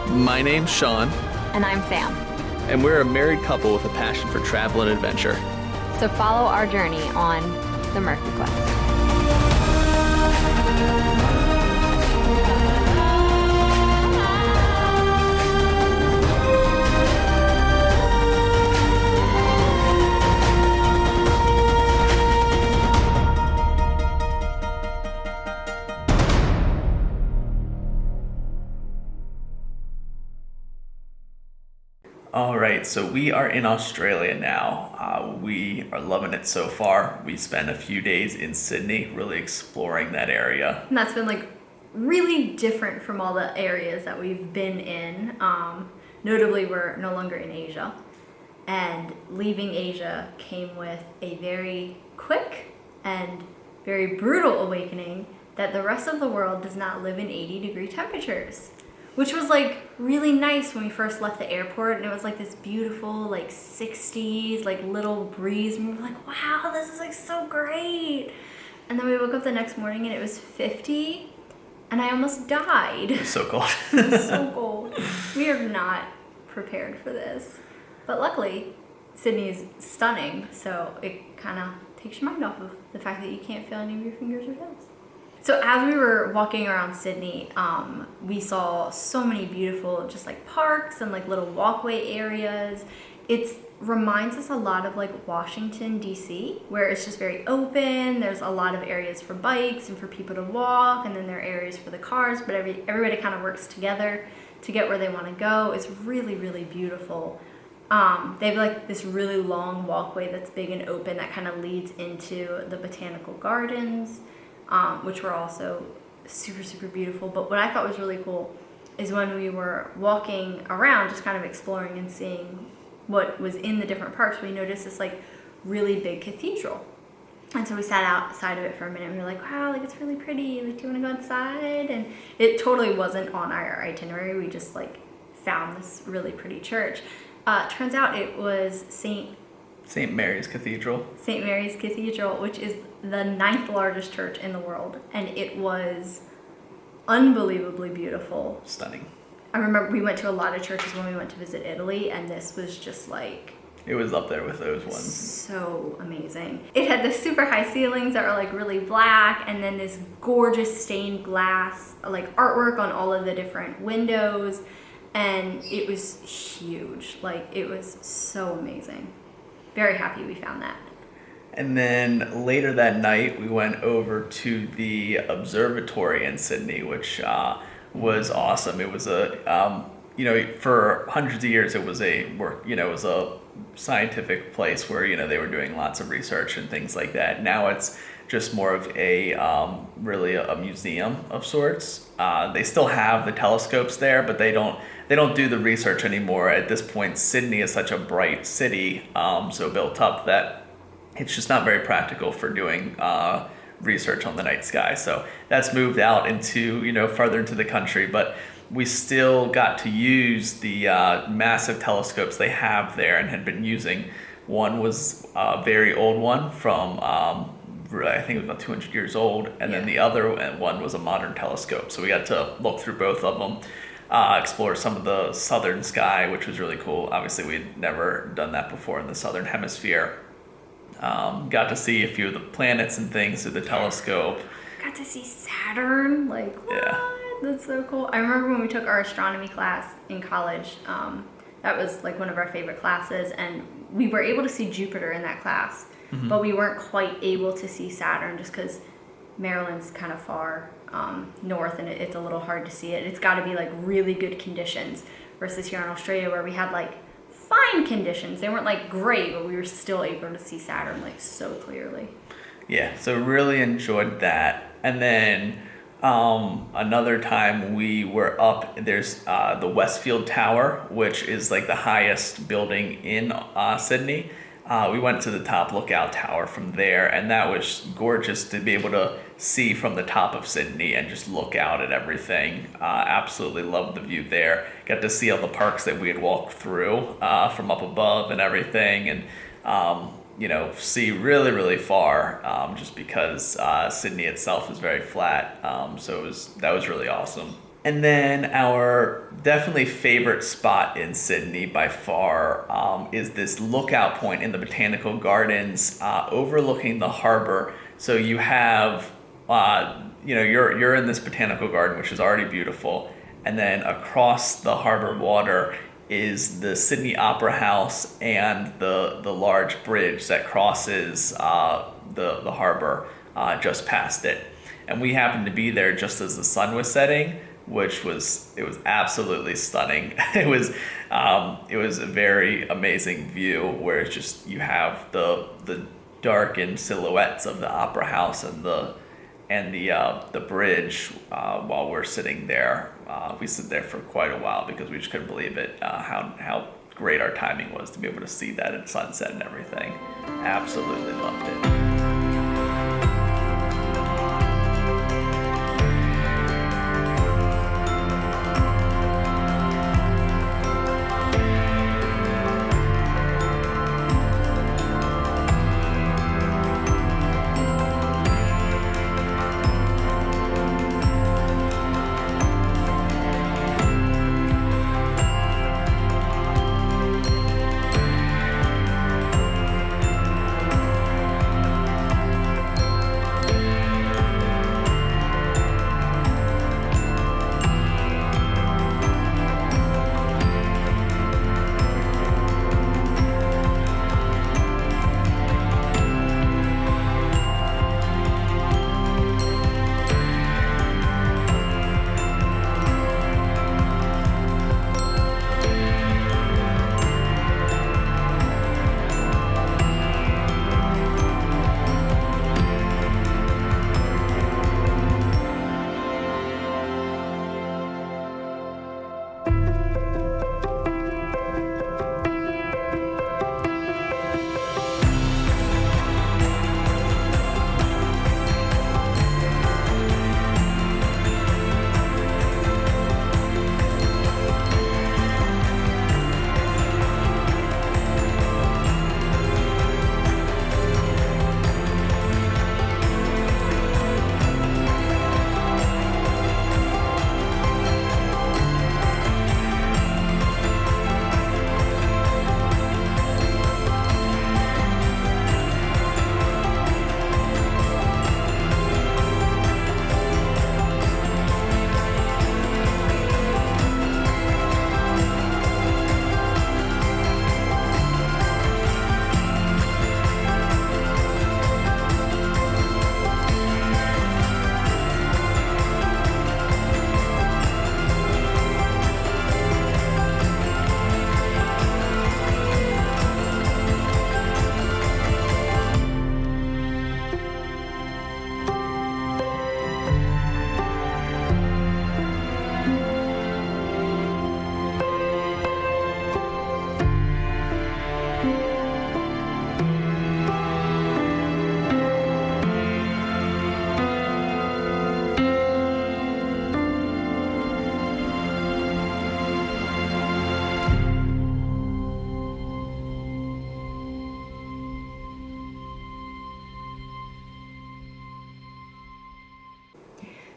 My name's Sean, And I'm Sam. and we're a married couple with a passion for travel and adventure. So follow our journey on the Murphy Quest. All right, so we are in Australia now. We are loving it so far. We spent a few days in Sydney, really exploring that area. And that's been like really different from all the areas that we've been in. Notably, we're no longer in Asia. And leaving Asia came with a very quick and very brutal awakening that the rest of the world does not live in 80-degree temperatures. Which was like really nice when we first left the airport, and it was like this beautiful like 60s like little breeze, and we were like, wow, this is like so great. And then we woke up the next morning and it was 50 and I almost died. It was so cold. It was so cold. We are not prepared for this. But luckily, Sydney is stunning, so it kind of takes your mind off of the fact that you can't feel any of your fingers or toes. So as we were walking around Sydney, we saw so many beautiful just like parks and like little walkway areas. It reminds us a lot of like Washington, D.C., where it's just very open. There's a lot of areas for bikes and for people to walk, and then there are areas for the cars, but everybody kind of works together to get where they want to go. It's really, really beautiful. They have like this really long walkway that's big and open that kind of leads into the botanical gardens. Which were also super, super beautiful. But what I thought was really cool is when we were walking around, just kind of exploring and seeing what was in the different parks, we noticed this like really big cathedral. And so we sat outside of it for a minute and we were like, wow, like it's really pretty. Like, do you want to go inside? And it totally wasn't on our itinerary. We just like found this really pretty church. Turns out it was St. Mary's Cathedral. St. Mary's Cathedral, which is the 9th largest church in the world, and it was unbelievably beautiful. Stunning. I remember we went to a lot of churches when we went to visit Italy, and this was just like... It was up there with those ones. So amazing. It had the super high ceilings that were like really black, and then this gorgeous stained glass like artwork on all of the different windows, and it was huge. Like, it was so amazing. Very happy we found that. And then later that night, we went over to the observatory in Sydney, which was awesome. It was for hundreds of years, it was a scientific place where, they were doing lots of research and things like that. Now it's just more of really a museum of sorts. They still have the telescopes there, but they don't do the research anymore. At this point, Sydney is such a bright city, so built up that it's just not very practical for doing research on the night sky. So that's moved out into, farther into the country, but we still got to use the massive telescopes they have there and had been using. One was a very old one from, I think it was about 200 years old, and then the other one was a modern telescope. So we got to look through both of them. Explore some of the southern sky, which was really cool. Obviously, we'd never done that before in the southern hemisphere. Got to see a few of the planets and things through the telescope. Got to see Saturn. Like, what? Yeah. That's so cool. I remember when we took our astronomy class in college. That was like one of our favorite classes, and we were able to see Jupiter in that class, but we weren't quite able to see Saturn just because Maryland's kind of far north, and it's a little hard to see it. It's got to be like really good conditions versus here in Australia where we had like fine conditions. They weren't like great, but we were still able to see Saturn like so clearly. Yeah, so really enjoyed that. And then another time we were up, there's the Westfield Tower, which is like the highest building in Sydney. We went to the top lookout tower from there, and that was gorgeous to be able to see from the top of Sydney and just look out at everything. Absolutely loved the view there. Got to see all the parks that we had walked through from up above and everything, and see really, really far just because Sydney itself is very flat. So that was really awesome. And then our definitely favorite spot in Sydney by far is this lookout point in the Botanical Gardens overlooking the harbor. So you have, you're in this botanical garden, which is already beautiful. And then across the harbor water is the Sydney Opera House and the large bridge that crosses the harbor just past it. And we happened to be there just as the sun was setting, which was absolutely stunning. It was a very amazing view where it's just you have the darkened silhouettes of the opera house and the bridge while we're sitting there. We sit there for quite a while because we just couldn't believe it how great our timing was to be able to see that at sunset and everything. Absolutely loved it.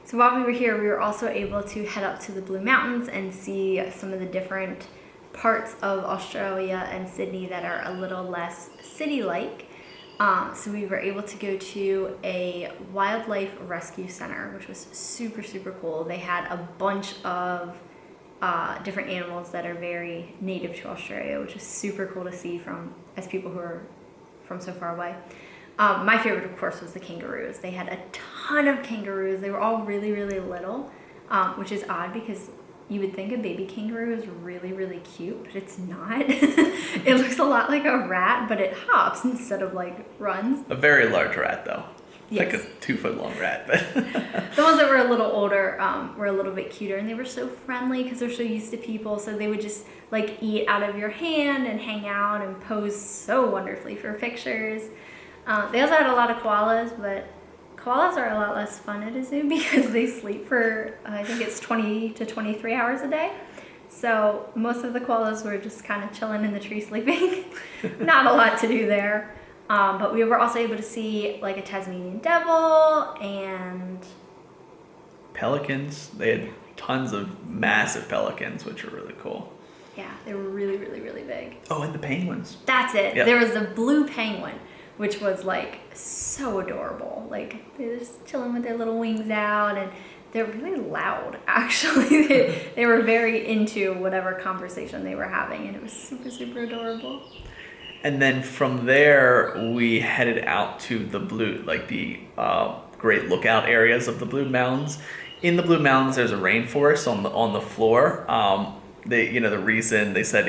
So while we were here, we were also able to head up to the Blue Mountains and see some of the different parts of Australia and Sydney that are a little less city-like. So we were able to go to a wildlife rescue center, which was super, super cool. They had a bunch of different animals that are very native to Australia, which is super cool to see as people who are from so far away. My favorite, of course, was the kangaroos. They had a ton of kangaroos. They were all really, really little, which is odd because you would think a baby kangaroo is really, really cute, but it's not. It looks a lot like a rat, but it hops instead of runs. A very large rat, though. Yes. Like a 2-foot long rat. But The ones that were a little older were a little bit cuter, and they were so friendly because they're so used to people. So they would just eat out of your hand and hang out and pose so wonderfully for pictures. They also had a lot of koalas, but koalas are a lot less fun at a zoo because they sleep for, I think it's 20 to 23 hours a day. So most of the koalas were just kind of chilling in the tree sleeping. Not a lot to do there. But we were also able to see a Tasmanian devil and pelicans. They had tons of massive pelicans, which are really cool. Yeah, they were really, really, really big. Oh, and the penguins. That's it. Yep. There was a blue penguin, which was like so adorable. Like they're just chilling with their little wings out, and they're really loud. Actually, they were very into whatever conversation they were having, and it was super, super adorable. And then from there, we headed out to the great lookout areas of the Blue Mountains. In the Blue Mountains, there's a rainforest on the floor. The reason they said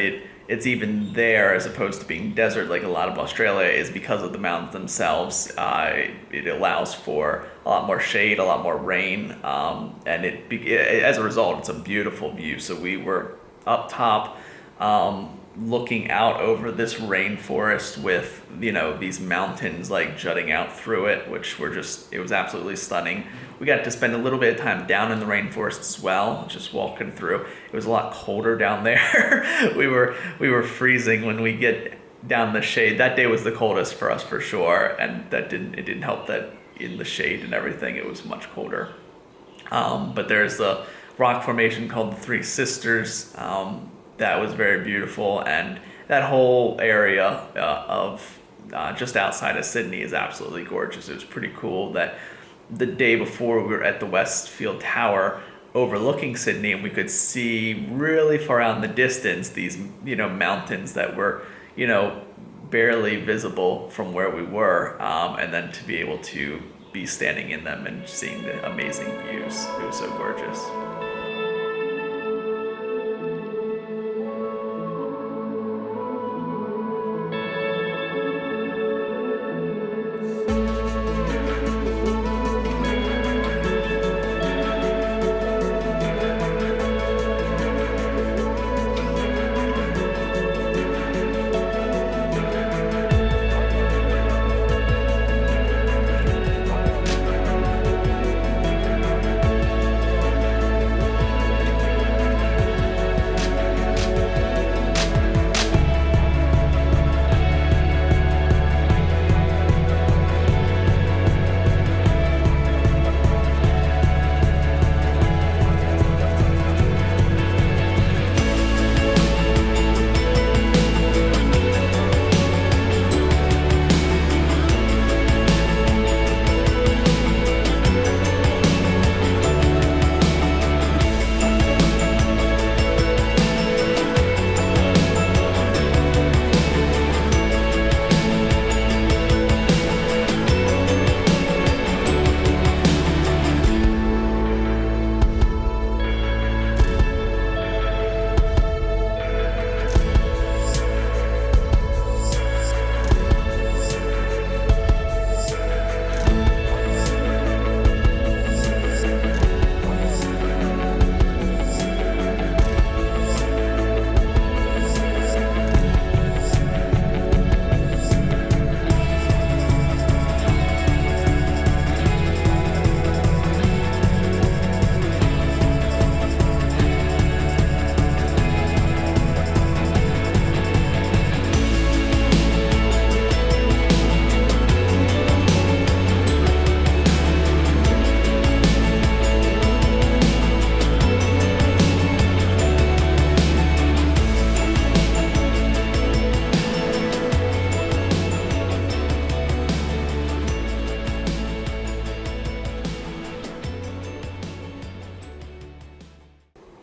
it's even there as opposed to being desert like a lot of Australia is because of the mountains themselves. It allows for a lot more shade, a lot more rain, and as a result, it's a beautiful view. So we were up top, looking out over this rainforest with these mountains like jutting out through it, which it was absolutely stunning. We got to spend a little bit of time down in the rainforest as well, just walking through. It was a lot colder down there. we were freezing when we get down the shade. That day was the coldest for us for sure, and it didn't help that in the shade and everything it was much colder. But there's a rock formation called the Three Sisters. That was very beautiful, and that whole area of just outside of Sydney is absolutely gorgeous. It was pretty cool that the day before we were at the Westfield Tower overlooking Sydney, and we could see really far out in the distance these mountains that were barely visible from where we were, and then to be able to be standing in them and seeing the amazing views. It was so gorgeous.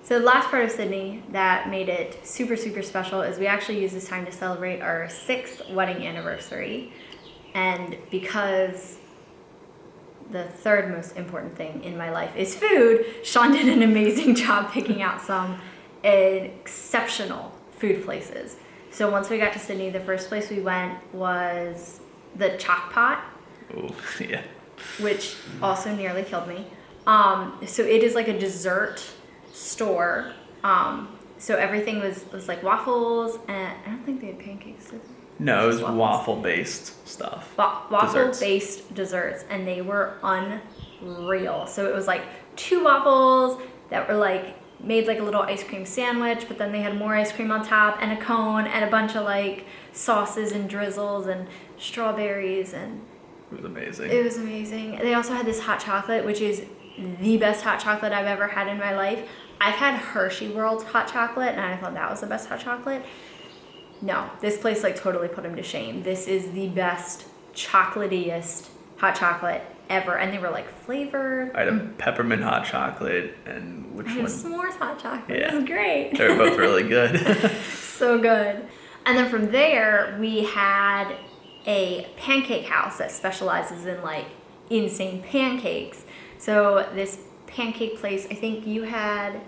So the last part of Sydney that made it super, super special is we actually used this time to celebrate our 6th wedding anniversary. And because the third most important thing in my life is food, Sean did an amazing job picking out some exceptional food places. So once we got to Sydney, the first place we went was the Choc Pot. Oh, yeah. Which also nearly killed me. So it is like a dessert store. So everything was like waffles, and I don't think they had pancakes. Did they? No, it was waffle-based stuff. Waffle-based desserts, and they were unreal. So it was like 2 waffles that were like made like a little ice cream sandwich, but then they had more ice cream on top, and a cone, and a bunch of like sauces and drizzles and strawberries, and it was amazing. It was amazing. They also had this hot chocolate, which is the best hot chocolate I've ever had in my life. I've had Hershey World's hot chocolate, and I thought that was the best hot chocolate. No, this place like totally put him to shame. This is the best, chocolatiest hot chocolate ever, and they were like flavored. I had a peppermint hot chocolate, and which I had one? s'mores hot chocolate. Yeah. It was great. They were both really good. So good. And then from there, we had a pancake house that specializes in like insane pancakes. So this pancake place, I think you had.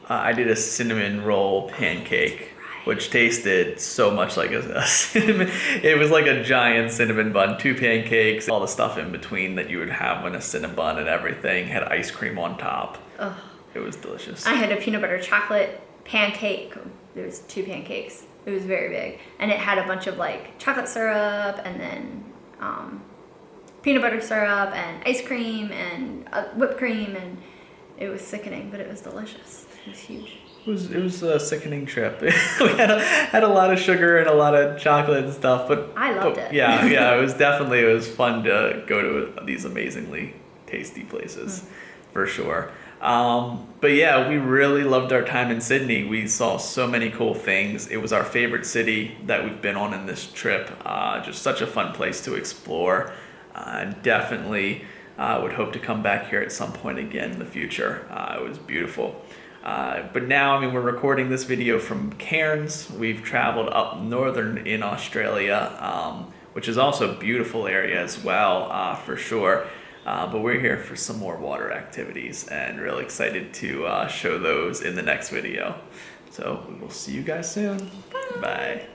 I did a cinnamon roll pancake, which tasted so much like a cinnamon. It was like a giant cinnamon bun, 2 pancakes, all the stuff in between that you would have in a cinnamon bun and everything. Had ice cream on top. Ugh. It was delicious. I had a peanut butter chocolate pancake. There was 2 pancakes. It was very big, and it had a bunch of like chocolate syrup, and then peanut butter syrup, and ice cream, and whipped cream, and it was sickening, but it was delicious. It was huge. It was a sickening trip. We had a lot of sugar and a lot of chocolate and stuff, but I loved it. Yeah, it was fun to go to these amazingly tasty places, for sure. But yeah, we really loved our time in Sydney. We saw so many cool things. It was our favorite city that we've been on in this trip. Just such a fun place to explore. And definitely would hope to come back here at some point again in the future. It was beautiful. But now, I mean, we're recording this video from Cairns. We've traveled up northern in Australia, which is also a beautiful area as well, for sure. But we're here for some more water activities and really excited to show those in the next video. So we will see you guys soon. Bye.